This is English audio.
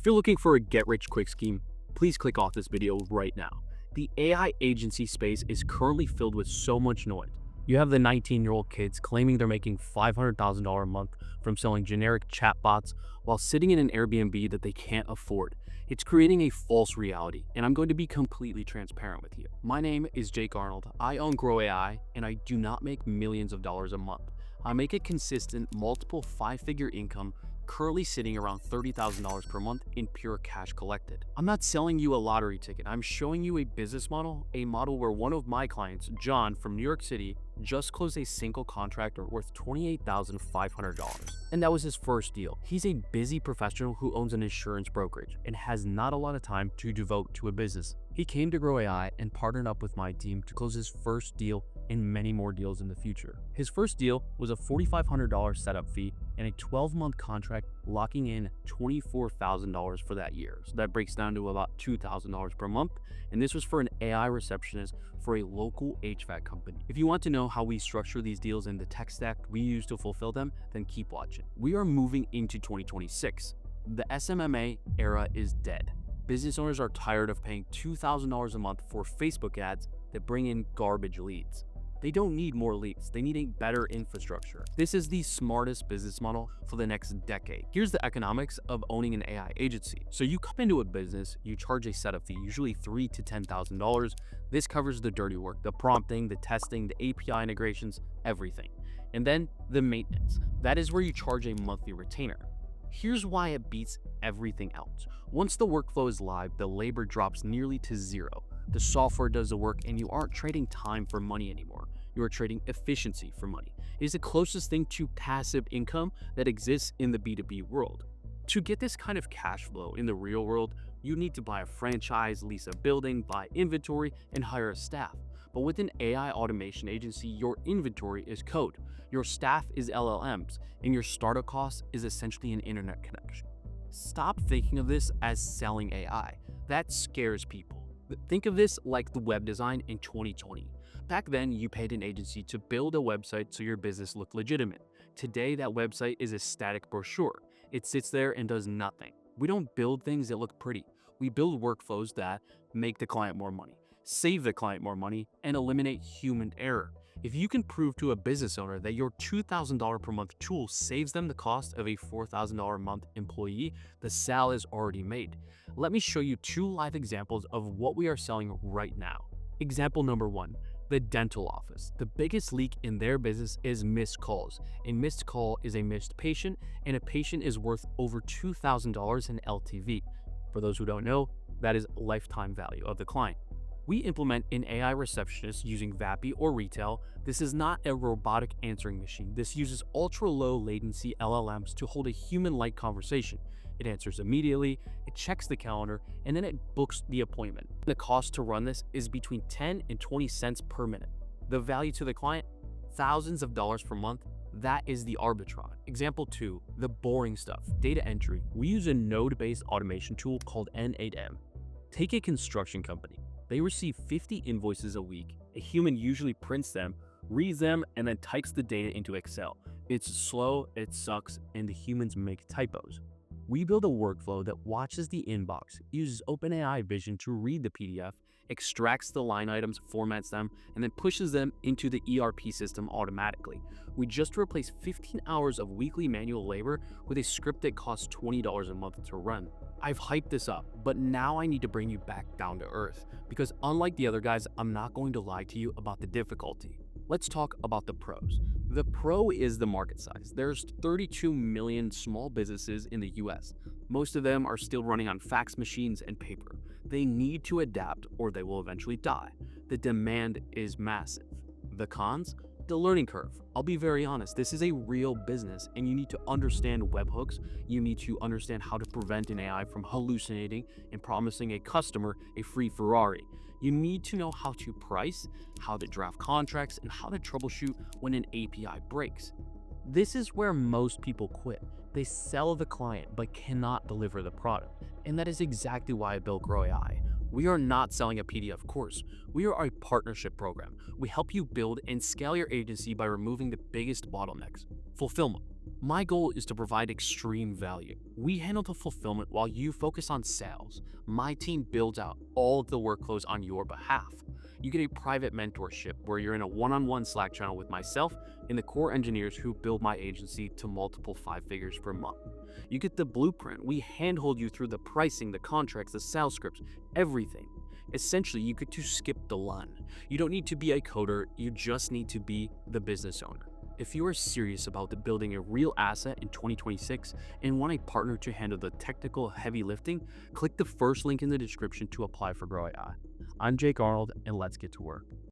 If you're looking for a get-rich-quick scheme, please click off this video right now. The AI agency space is currently filled with so much noise. You have the 19-year-old kids claiming they're making $500,000 a month from selling generic chatbots while sitting in an Airbnb that they can't afford. It's creating a false reality, and I'm going to be completely transparent with you. My name is Jake Arnold. I own Grow AI, and I do not make millions of dollars a month. I make a consistent, multiple five-figure income, currently sitting around $30,000 per month in pure cash collected. I'm not selling you a lottery ticket. I'm showing you a business model, a model where one of my clients, John from New York City, just closed a single contract worth $28,500. And that was his first deal. He's a busy professional who owns an insurance brokerage and has not a lot of time to devote to a business. He came to Grow AI and partnered up with my team to close his first deal and many more deals in the future. His first deal was a $4,500 setup fee and a 12-month contract locking in $24,000 for that year. So that breaks down to about $2,000 per month. And this was for an AI receptionist for a local HVAC company. If you want to know how we structure these deals and the tech stack we use to fulfill them, then keep watching. We are moving into 2026. The SMMA era is dead. Business owners are tired of paying $2,000 a month for Facebook ads that bring in garbage leads. They don't need more leads, they need a better infrastructure. This is the smartest business model for the next decade. Here's the economics of owning an AI agency. So you come into a business, you charge a setup fee, usually $3,000 to $10,000. This covers the dirty work, the prompting, the testing, the API integrations, everything. And then the maintenance. That is where you charge a monthly retainer. Here's why it beats everything else. Once the workflow is live, the labor drops nearly to zero. The software does the work and you aren't trading time for money anymore. You are trading efficiency for money. It is the closest thing to passive income that exists in the B2B world. To get this kind of cash flow in the real world, you need to buy a franchise, lease a building, buy inventory, and hire a staff. But with an AI automation agency, your inventory is code, your staff is LLMs, and your startup cost is essentially an internet connection. Stop thinking of this as selling AI. That scares people. Think of this like the web design in 2020. Back then, you paid an agency to build a website so your business looked legitimate. Today, that website is a static brochure. It sits there and does nothing. We don't build things that look pretty. We build workflows that make the client more money, save the client more money, and eliminate human error. If you can prove to a business owner that your $2,000 per month tool saves them the cost of a $4,000 a month employee, the sale is already made. Let me show you two live examples of what we are selling right now. Example number one, the dental office. The biggest leak in their business is missed calls. A missed call is a missed patient, and a patient is worth over $2,000 in LTV. For those who don't know, that is lifetime value of the client. We implement an AI receptionist using Vapi or Retail. This is not a robotic answering machine. This uses ultra-low latency LLMs to hold a human-like conversation. It answers immediately, it checks the calendar, and then it books the appointment. The cost to run this is between 10 and 20 cents per minute. The value to the client, thousands of dollars per month. That is the arbitrage. Example 2, the boring stuff, data entry. We use a node-based automation tool called N8M. Take a construction company. They receive 50 invoices a week. A human usually prints them, reads them, and then types the data into Excel. It's slow, it sucks, and the humans make typos. We build a workflow that watches the inbox, uses OpenAI vision to read the PDF, extracts the line items, formats them, and then pushes them into the ERP system automatically. We just replaced 15 hours of weekly manual labor with a script that costs $20 a month to run. I've hyped this up, but now I need to bring you back down to earth, because unlike the other guys, I'm not going to lie to you about the difficulty. Let's talk about the pros. The pro is the market size. There's 32 million small businesses in the US. Most of them are still running on fax machines and paper. They need to adapt or they will eventually die. The demand is massive. The cons? The learning curve. I'll be very honest, this is a real business and you need to understand webhooks. You need to understand how to prevent an AI from hallucinating and promising a customer a free Ferrari. You need to know how to price, how to draft contracts, and how to troubleshoot when an API breaks. This is where most people quit. They sell the client but cannot deliver the product. And that is exactly why I built Grow AI. We are not selling a PDF course. We are a partnership program. We help you build and scale your agency by removing the biggest bottlenecks: fulfillment, My goal is to provide extreme value. We handle the fulfillment while you focus on sales. My team builds out all of the workflows on your behalf. You get a private mentorship where you're in a one-on-one Slack channel with myself and the core engineers who build my agency to multiple 5 figures per month. You get the blueprint. We handhold you through the pricing, the contracts, the sales scripts, everything. Essentially, you get to skip the line. You don't need to be a coder, you just need to be the business owner. If you are serious about building a real asset in 2026 and want a partner to handle the technical heavy lifting, click the first link in the description to apply for Grow AI. I'm Jake Arnold, and let's get to work.